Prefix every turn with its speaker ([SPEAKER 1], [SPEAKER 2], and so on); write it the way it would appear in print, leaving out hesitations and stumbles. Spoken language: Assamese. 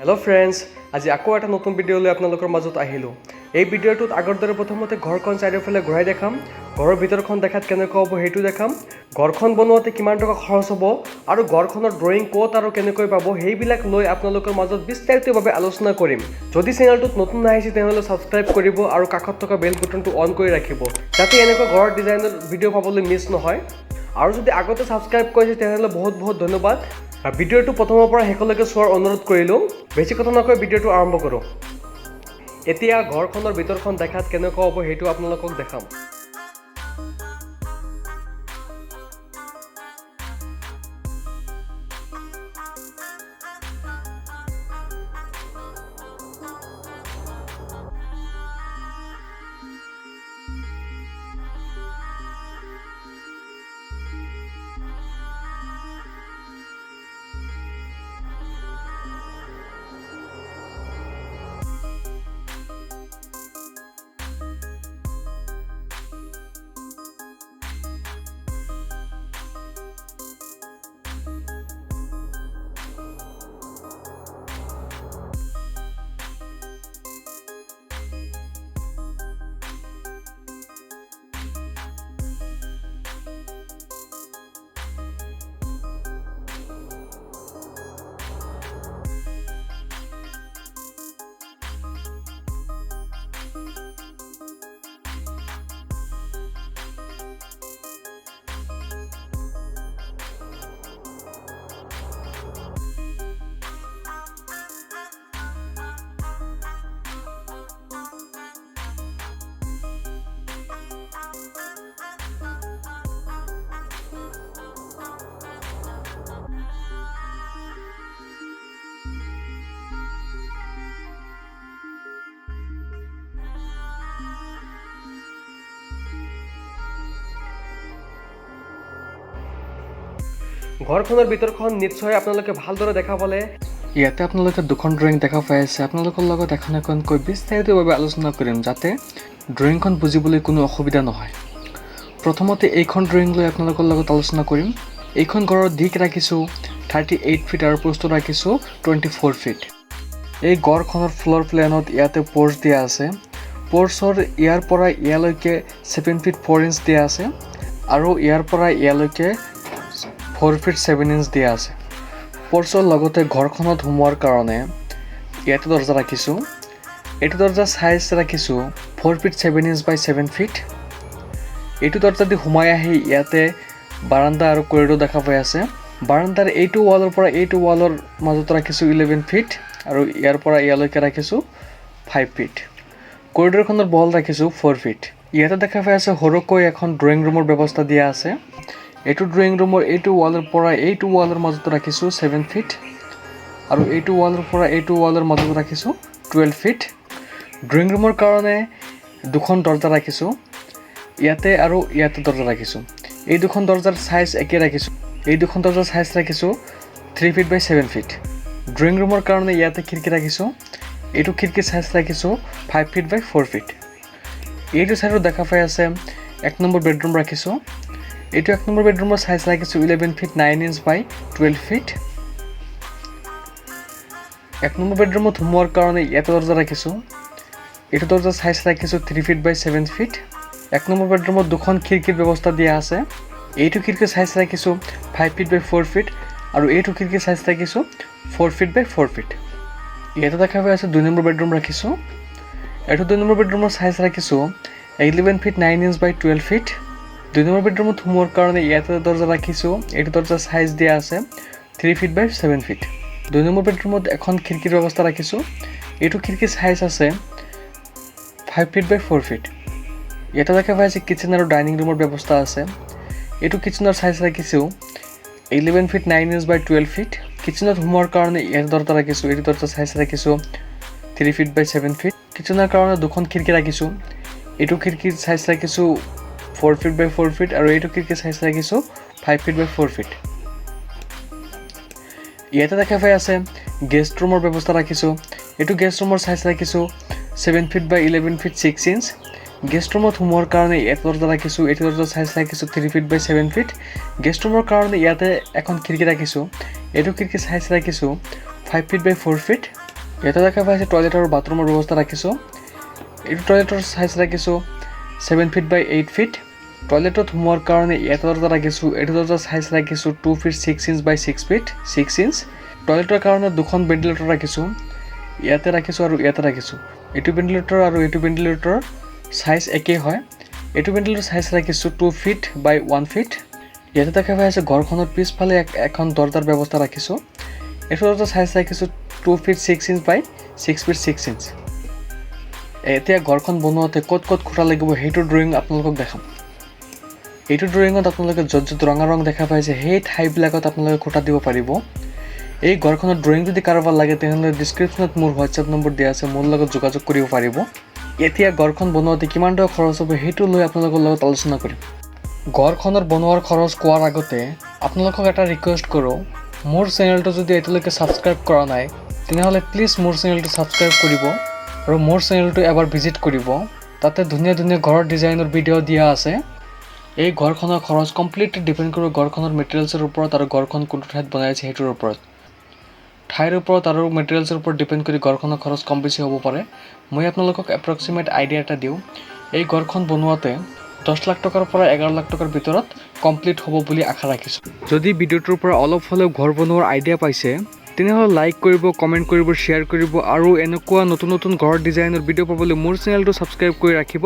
[SPEAKER 1] Hello friends, আজি আকৌ এটা নতুন ভিডিঅ' লৈ আপোনালোকৰ মাজত আহিলোঁ। এই ভিডিঅ'টোত আগৰ দৰে প্ৰথমতে ঘৰখন চাৰিওফালে ঘূৰাই দেখাম, ঘৰৰ ভিতৰখন দেখাত কেনেকুৱা হ'ব সেইটো দেখাম, ঘৰখন বনোৱাতে কিমান টকা খৰচ হ'ব আৰু ঘৰখনৰ ড্ৰয়িং ক'ত আৰু কেনেকৈ পাব সেইবিলাক লৈ আপোনালোকৰ মাজত বিস্তাৰিতভাৱে আলোচনা কৰিম। যদি চেনেলটোত নতুন আহিছে তেনেহ'লে ছাবস্ক্ৰাইব কৰিব আৰু কাষত থকা বেল বুটনটো অন কৰি ৰাখিব, যাতে এনেকুৱা ঘৰৰ ডিজাইনৰ ভিডিঅ' পাবলৈ মিছ নহয়। আৰু যদি আগতে ছাবস্ক্ৰাইব কৰিছে তেনেহ'লে বহুত ধন্যবাদ। ভিডিঅ'টো প্ৰথমৰ পৰা শেষলৈকে চোৱাৰ অনুৰোধ কৰিলোঁ। বেছি কথা নকৈ ভিডিঅ'টো আৰম্ভ কৰোঁ। এতিয়া ঘৰখনৰ ভিতৰখন দেখাত কেনেকুৱা হ'ব সেইটো আপোনালোকক দেখাম। ঘৰখনৰ ভিতৰখন নিশ্চয় আপোনালোকে ভালদৰে দেখা পালে। ইয়াতে আপোনালোকে দুখন ড্ৰয়িং দেখা পাই আছে। আপোনালোকৰ লগত এখন এখনকৈ বিস্তাৰিতভাৱে আলোচনা কৰিম, যাতে ড্ৰয়িংখন বুজিবলৈ কোনো অসুবিধা নহয়। প্ৰথমতে এইখন ড্ৰয়িং লৈ আপোনালোকৰ লগত আলোচনা কৰিম। এইখন ঘৰৰ দিশ ৰাখিছোঁ 38 ফিট আৰু প্ৰস্থ ৰাখিছোঁ 24 ফিট। এই ঘৰখনৰ ফ্ল'ৰ প্লেনত ইয়াতে প'ৰ্চ দিয়া আছে। প'ৰ্চৰ ইয়াৰ পৰা ইয়ালৈকে 7 ফিট 4 ইঞ্চ দিয়া আছে আৰু ইয়াৰ পৰা ইয়ালৈকে 4 ফিট 7 ইঞ্চ দিয়া আছে। প'ৰ্চৰ লগতে ঘৰখনত সোমোৱাৰ কাৰণে ইয়াতে দৰ্জা ৰাখিছোঁ। এইটো দৰ্জাৰ চাইজ ৰাখিছোঁ 4 ফিট 7 ইঞ্চ বাই 7 ফিট। এইটো দৰ্জা দি সোমাই আহি ইয়াতে বাৰাণ্ডা আৰু কৰিডৰ দেখা পাই আছে। বাৰাণ্ডাৰ এইটো ৱালৰ পৰা এইটো ৱালৰ মাজত ৰাখিছোঁ 11 ফিট আৰু ইয়াৰ পৰা ইয়ালৈকে ৰাখিছোঁ 5 ফিট। কৰিডৰখনৰ বহল ৰাখিছোঁ 4 ফিট। ইয়াতে দেখা পাই আছে সৰুকৈ এখন ড্ৰয়িং ৰুমৰ ব্যৱস্থা দিয়া আছে। এইটো ড্ৰয়িং ৰুমৰ এইটো ৱালৰ পৰা এইটো ৱালৰ মাজত ৰাখিছোঁ 7 ফিট আৰু এইটো ৱালৰ পৰা এইটো ৱালৰ মাজত ৰাখিছোঁ 12 ফিট। ড্ৰয়িং ৰুমৰ কাৰণে দুখন দৰ্জা ৰাখিছোঁ, ইয়াতে আৰু ইয়াতে দৰ্জা ৰাখিছোঁ। এই দুখন দৰ্জাৰ চাইজ একে ৰাখিছোঁ। এই দুখন দৰ্জাৰ চাইজ ৰাখিছোঁ 3 ফিট বাই 7 ফিট। ড্ৰয়িং ৰুমৰ কাৰণে ইয়াতে খিৰিকী ৰাখিছোঁ। এইটো খিৰিকীৰ চাইজ ৰাখিছোঁ 5 ফিট বাই 4 ফিট। এইটো চাইডত দেখা পাই আছে 1 নম্বৰ বেডৰুম ৰাখিছোঁ। এইটো 1 নম্বৰ বেডৰুমৰ চাইজ ৰাখিছোঁ 11 ফিট 9 ইঞ্চ বাই 12 ফিট। 1 নম্বৰ বেডৰুমত সোমোৱাৰ কাৰণে ইয়াতে দৰ্জা ৰাখিছোঁ। এইটো দৰ্জাৰ চাইজ ৰাখিছোঁ 3 ফিট বাই 7 ফিট। 1 নম্বৰ বেডৰুমত দুখন খিৰিকীৰ ব্যৱস্থা দিয়া আছে। এইটো খিৰিকীৰ চাইজ ৰাখিছোঁ 5 ফিট বাই 4 ফিট আৰু এইটো খিৰিকীৰ চাইজ ৰাখিছোঁ 4 ফিট বাই 4 ফিট। ইয়াতে দেখা পাই আছে 2 নম্বৰ বেডৰুম ৰাখিছোঁ। এইটো 2 নম্বৰ বেডৰুমৰ চাইজ ৰাখিছোঁ 11 ফিট 9 ইঞ্চ বাই 12 ফিট। 2 নম্বৰ বেডৰুমত সোমোৱাৰ কাৰণে ইয়াতে দৰ্জা ৰাখিছোঁ। এইটো দৰ্জাৰ চাইজ দিয়া আছে 3 ফিট বাই 7 ফিট। 2 নম্বৰ বেডৰুমত এখন খিৰিকীৰ ব্যৱস্থা ৰাখিছোঁ। এইটো খিৰিকীৰ চাইজ আছে 5 ফিট বাই 4 ফিট। ইয়াতে দেখা পাই আছে কিটচেন আৰু ডাইনিং ৰুমৰ ব্যৱস্থা আছে। এইটো কিটচেনৰ চাইজ ৰাখিছোঁ 11 ফিট 9 ইঞ্চ বাই 12 ফিট। কিটচেনত সোমোৱাৰ কাৰণে ইয়াতে দৰ্জা ৰাখিছোঁ। এইটো দৰ্জাৰ চাইজ ৰাখিছোঁ 3 ফিট বাই 7 ফিট। কিটচেনৰ কাৰণে দুখন খিৰিকী ৰাখিছোঁ। এইটো খিৰিকীৰ চাইজ ৰাখিছোঁ 4 ফিট বাই 4 ফিট আৰু এইটো খিৰিকীৰ চাইজ ৰাখিছোঁ 5 ফিট বাই 4 ফিট। ইয়াতে দেখা পাই আছে গেষ্ট ৰুমৰ ব্যৱস্থা ৰাখিছোঁ। এইটো গেষ্ট ৰুমৰ চাইজ ৰাখিছোঁ 7 feet by 11 feet 6 inch. Guest ৰুমত সোমোৱাৰ কাৰণে এটা দৰ্জা ৰাখিছোঁ। এইটো দৰ্জাৰ চাইজ ৰাখিছোঁ 3 ফিট বাই 7 ফিট। গেষ্ট ৰুমৰ কাৰণে ইয়াতে এখন খিৰিকী ৰাখিছোঁ। এইটো খিৰিকীৰ চাইজ ৰাখিছোঁ 5 ফিট বাই 4 ফিট। ইয়াতে দেখা পাইছে টয়লেট আৰু বাথৰুমৰ ব্যৱস্থা ৰাখিছোঁ। এইটো টয়লেটৰ চাইজ ৰাখিছোঁ 7 ফিট বাই 8 ফিট। টয়লেটত সোমোৱাৰ কাৰণে এটা দৰজা ৰাখিছোঁ, এইটো দৰজাৰ চাইজ ৰাখিছোঁ 2 ফিট 6 ইঞ্চ বাই 6 ফিট 6 ইঞ্চ। টয়লেটৰ কাৰণে দুখন ভেণ্টিলেটৰ ৰাখিছোঁ, ইয়াতে ৰাখিছোঁ আৰু ইয়াতে ৰাখিছোঁ। এইটো ভেণ্টিলেটৰ আৰু এইটো ভেণ্টিলেটৰ চাইজ একেই হয়। এইটো ভেণ্টিলেটৰ চাইজ ৰাখিছোঁ 2 ফিট বাই 1 ফিট। ইয়াতে দেখা পাই আছে ঘৰখনৰ পিছফালে এখন দৰজাৰ ব্যৱস্থা ৰাখিছোঁ। এইটো দৰজাৰ চাইজ ৰাখিছোঁ 2 ফিট 6 ইঞ্চ বাই 6 ফিট 6 ইঞ্চ। এতিয়া ঘৰখন বনোৱাতে ক'ত ক'ত খুঁটা লাগিব সেইটো ড্ৰয়িং আপোনালোকক দেখাম। এইটো ড্ৰয়িঙত আপোনালোকে য'ত য'ত ৰঙা ৰং দেখা পাইছে সেই ঠাইবিলাকত আপোনালোকে খুঁটা দিব পাৰিব। এই ঘৰখনৰ ড্ৰয়িং যদি কাৰোবাৰ লাগে তেনেহ'লে ডিছক্ৰিপশ্যনত মোৰ হোৱাটছএপ নম্বৰ দিয়া আছে, মোৰ লগত যোগাযোগ কৰিব পাৰিব। এতিয়া ঘৰখন বনোৱাতে কিমান টকা খৰচ হ'ব সেইটো লৈ আপোনালোকৰ লগত আলোচনা কৰিম। ঘৰখনৰ বনোৱাৰ খৰচ কোৱাৰ আগতে আপোনালোকক এটা ৰিকুৱেষ্ট কৰোঁ, মোৰ চেনেলটো যদি এতিয়ালৈকে ছাবস্ক্ৰাইব কৰা নাই তেনেহ'লে প্লিজ মোৰ চেনেলটো ছাবস্ক্ৰাইব কৰিব আৰু মোৰ চেনেলটো এবাৰ ভিজিট কৰিব। তাতে ধুনীয়া ধুনীয়া ঘৰৰ ডিজাইনৰ ভিডিঅ' দিয়া আছে। এই ঘৰখনৰ খৰচ কমপ্লিটলি ডিপেণ্ড কৰিব ঘৰখনৰ মেটেৰিয়েলছৰ ওপৰত আৰু ঘৰখন কোনটো ঠাইত বনাইছে সেইটোৰ ওপৰত। ঠাইৰ ওপৰত আৰু মেটেৰিয়েলছৰ ওপৰত ডিপেণ্ড কৰি ঘৰখনৰ খৰচ কম বেছি হ'ব পাৰে। মই আপোনালোকক এপ্ৰক্সিমেট আইডিয়া এটা দিওঁ, এই ঘৰখন বনোৱাতে 10 লাখ টকাৰ পৰা 11 লাখ টকাৰ ভিতৰত কমপ্লিট হ'ব বুলি আশা ৰাখিছোঁ। যদি ভিডিঅ'টোৰ পৰা অলপ হ'লেও ঘৰ বনোৱাৰ আইডিয়া পাইছে তেনেহ'লে লাইক কৰিব, কমেণ্ট কৰিব, শ্বেয়াৰ কৰিব আৰু এনেকুৱা নতুন নতুন ঘৰৰ ডিজাইনৰ ভিডিঅ' পাবলৈ মোৰ চেনেলটো ছাবস্ক্ৰাইব কৰি ৰাখিব।